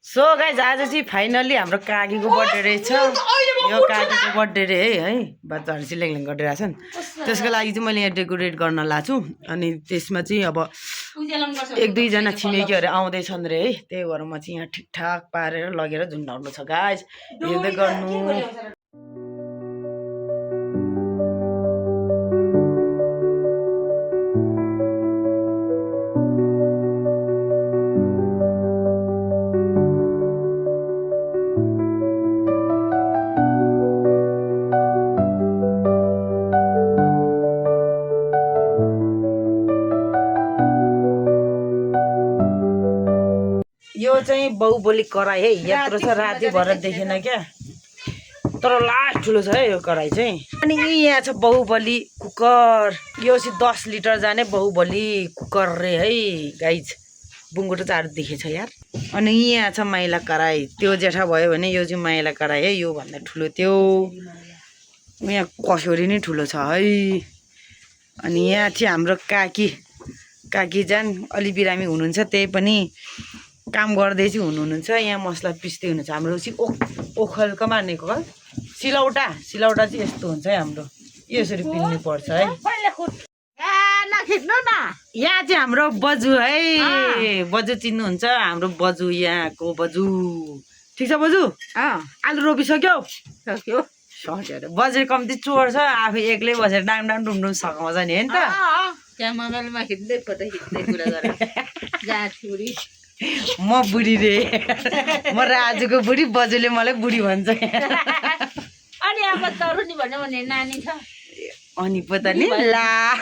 So guys आज चाहिँ finally हाम्रो काकीको बर्थडे रहेछ। यो काकीको बर्थडे रे है बच्चाहरू चाहिँ ल्याङ गरिरहेको छन्। त्यसको लागि चाहिँ मैले यहाँ डेकोरेट गर्न लाग्छु। अनि त्यसमा चाहिँ अब एक दुईजना छिमेकीहरू आउँदैछन् रे है, त्यही भएर म चाहिँ यहाँ ठिकठाक पारेर लगेर झुन्डाउनु छ गाइज, हेर्दै गर्नु। यो चाहिँ बाहुबली कराई है, यत्रो छ राति भएर देखेन क्या, तर लास्ट ठुलो छ है यो कराई चाहिँ। अनि यहाँ छ बाहुबली कुकर, यो चाहिँ 10 लिटर जाने बाहुबली कुकर रे है गाइज, बुङ्गुटो चार देखेछ यार। अनि यहाँ छ माइला कराई, त्यो जेठा भयो भने यो चाहिँ माइला कराई है, यो भन्दा ठुलो त्यो। यहाँ कसौरी नै ठुलो छ है। अनि यहाँ चाहिँ हाम्रो काकी जान अलि बिरामी हुनुहुन्छ, त्यही पनि काम गर्दै चाहिँ हुनुहुन्छ। यहाँ मसला पिस्दै हुनुहुन्छ। हाम्रो चाहिँ ओखलको मानेको सिलौटा चाहिँ यस्तो हुन्छ है हाम्रो, यसरी पिल्नु पर्छ है। यहाँ चाहिँ हाम्रो बजु है, बजु चिन्नुहुन्छ हाम्रो बजु, यहाँको बजु। ठिक छ बजु, आलु रोपिसक्यो? सक्यो। बजेट कम्ती चोर छ, आफै एक्लै बसेर डाङ डुमडुम सघाउँछ नि होइन त। त्यहाँ मोबाइलमा खिच्दै फोटो खिच्दै कुरा गरेर म बुढी रे, म राजुको बुढी, बजुले मलाई बुढी भन्छ। अनि अब तरुनी भन्यो भने नानी छ अनि पता नि ला।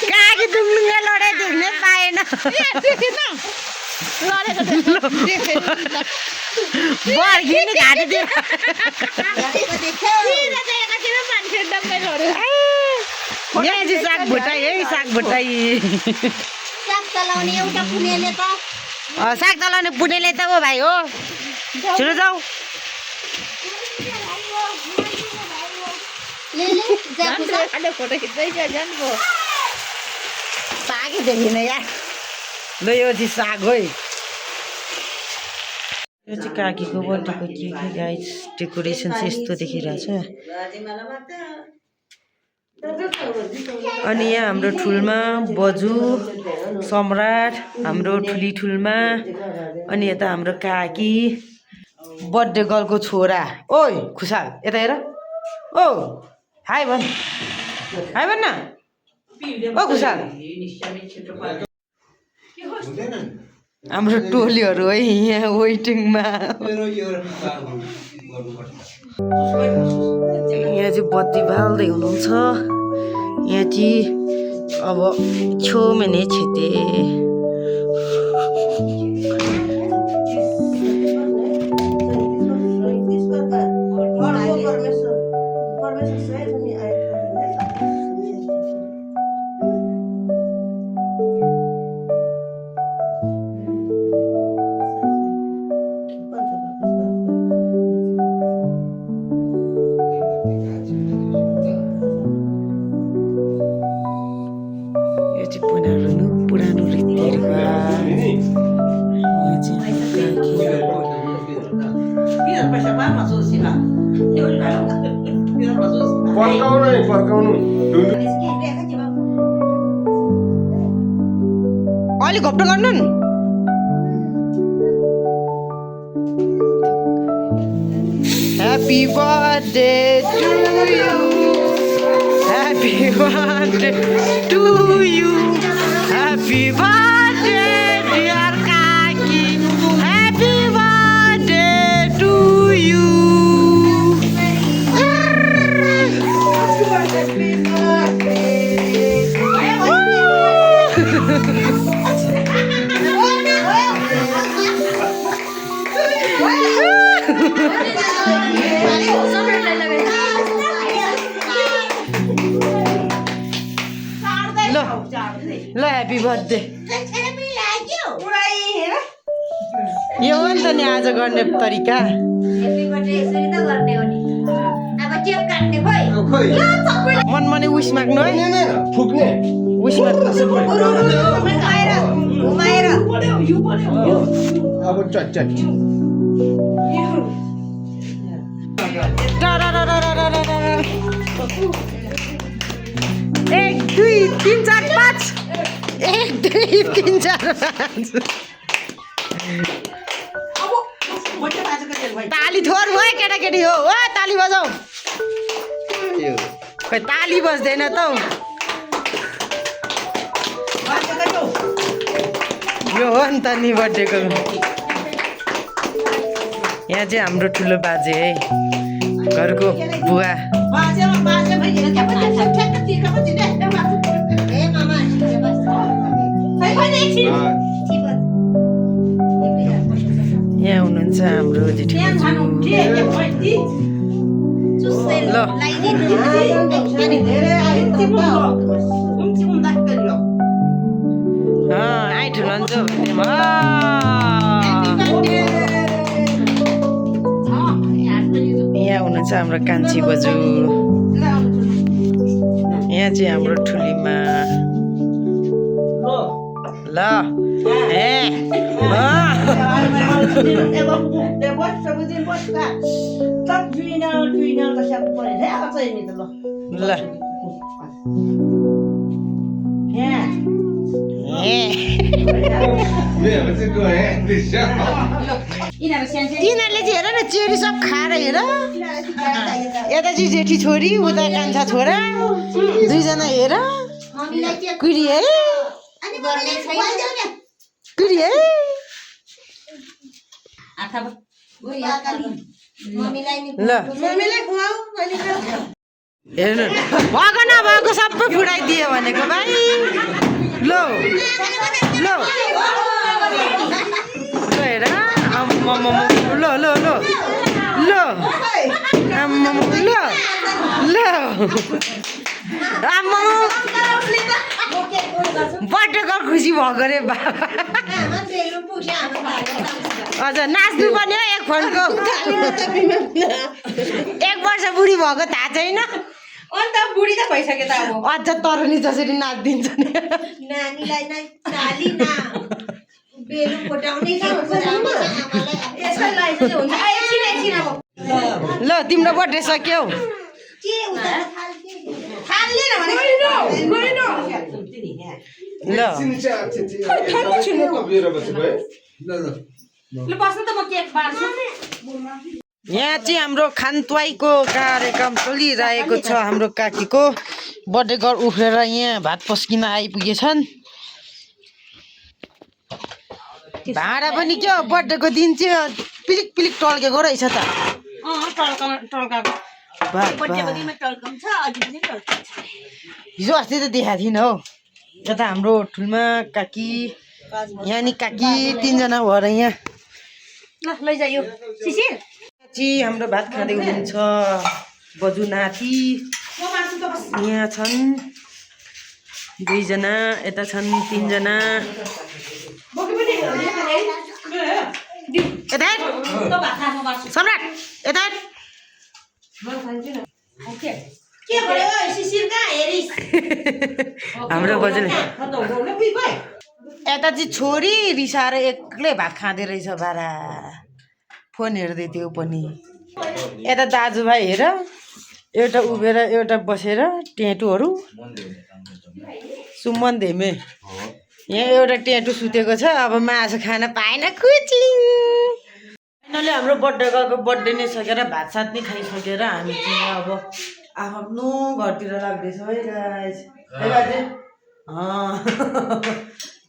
काकी दुङ्गुङ्गा लडे देख्नै पाएन। बर्खिने घाँटीतिर यहाँ चाहिँ साग भुटाई है, साग भुटाई। साग तलाउने पुनेले त हो भाइ हो, छिटो जाऊ। फोटो खिच्दै सागै देखिन यार। ल यो चाहिँ साग हो, यो चाहिँ काकीको बर्थडेको के गाइज डेकोरेसन चाहिँ यस्तो देखिरहेछ। अनि यहाँ हाम्रो ठुलमा बजु सम्राट, हाम्रो ठुलीमा, अनि यता हाम्रो काकी बर्थडे गर्लको छोरा। ओइ खुसाल यता हेर, ओ हाई भन्, हाई भन् न, ओ खुसाल। हाम्रो टोलीहरू है यहाँ वेटिङमा। यहाँ चाहिँ बत्ती बाल्दै हुनुहुन्छ। यहाँ चाहिँ अब छोमेने छेते पुरानो रीतिहरूमा अलिक घप्टो गर्नु नि। Happy birthday to you, happy birthday to you, happy birthday dear Kaki, happy birthday to you. ल ह्याप्पी बर्थडे। यो हो नि त नि आज गर्ने तरिका। हेप्पी बर्थडे यसरी त गर्ने हो नि। अब केक काट्ने मनमने उस माग्नु है फुक्ने उस माग्नु अब चट चट एक दुई तिन चार पाँच एक दुई तिन चार पाँच ताली थोर भयो केटाकेटी हो ताली बजाऊ खै ताली बज्दैन त हौ। यो हो नि त नि बर्थडेको यहाँ चाहिँ हाम्रो ठुलो बाजे है घरको बुवा यहाँ हुनुहुन्छ हाम्रो जेठी ल आइ ठुलो यहाँ हुनुहुन्छ हाम्रो कान्छी बजू यहाँ चाहिँ हाम्रो ठुलीमा ल यिनीहरूले चाहिँ हेर न चेरी सब खाएर हेर यता चाहिँ जेठी छोरी उता कान्छा छोरा दुईजना हेर कुरी है कुरी है ल हेर्नु भएको नभएको सबै फुटाइदियो भनेको भाइ लो लो हेर आम्मामा ल ल ल ल आम्मामा ल ल आम्मामा बर्थडेको खुसी भएको रे बाबा हजुर नाच्नु पर्ने हो एक फन्को 1 वर्ष बुढी भएको थाहा छैन अन्त बुढी त भइसक्यो त अब अझ तरनी जसरी नाचिदिन्छ नि नानीलाई नै चाली ना बेलु फटाउने के यसै लाइछ हुन्छ एकछिन अब ल तिम्रो बर्थडे सक्यौ के उता थाल्ले न भने ल ल बस्नु त म केक बार्छु यहाँ चाहिँ हाम्रो खानत्वाईको कार्यक्रम चलिरहेको छ हाम्रो काकीको बर्थडे घर उफ्रेर यहाँ भात पस्किन आइपुगेछन् भाँडा पनि के हो बर्थडेको दिन चाहिँ पिलिक पिलिक टल्केको रहेछ त हिजो अस्ति त देखाएको थिइनँ हौ यता हाम्रो ठुलमा काकी यहाँ नि काकी 3 जना भएर यहाँ ल लैजायो सिसिर चाहिँ हाम्रो भात खाँदै हुनुहुन्छ बजु नाति यहाँ छन् 2 जना यता छन् 3 जना सम्राट यता के भयो सिसिर कहाँ हेरिस हाम्रो बजुले यता चाहिँ छोरी रिसाएर एक्लै भात खाँदै रहेछ बारा फोन हेर्दै थियो पनि यता दाजुभाइ हेर एउटा उभिएर एउटा बसेर टेटुहरू सुमन धेमे यहाँ एउटा टेटु सुतेको छ अब मासु खान पाएन कुचिङ फाइनली हाम्रो बर्थडे नै सकेर भात सात नै खाइसकेर हामी चाहिँ अब आफ्नो घरतिर लाग्दैछौँ है गाइस है बाजे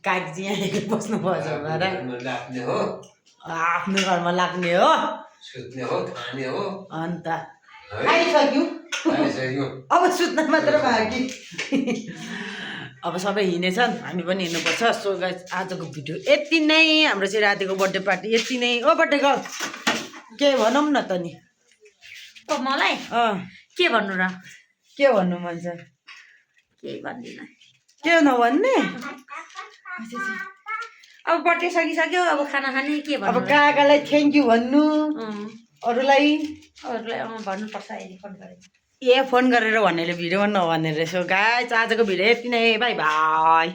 काकी चाहिँ यहाँ बस्नु पर्छ भनेर आफ्नो घरमा लाग्ने हो सुत्ने हो खाने हो अन्त आइसक्यो अब सुत्न मात्र बाँकी अब सबै हिँडेछन् हामी पनि हिँड्नुपर्छ सो गाइस आजको भिडियो यति नै हाम्रो चाहिँ रातिको बर्थडे पार्टी यति नै ओ बर्थडे गर्ल के भनौँ न त नि मलाई के भन्नु र के भन्नु मन छ केही भन्दिनँ के नभन्ने अब बर्थडे सकिसक्यो अब खाना खाने के अब भन्नु काकालाई थ्याङ्क यू भन्नु अरूलाई भन्नुपर्छ अहिले फोन गरेर ए फोन गरेर भन्नेले भिडियोमा नभन्ने रहेछ गाइस आजको भिडियो यति नै बाई बाई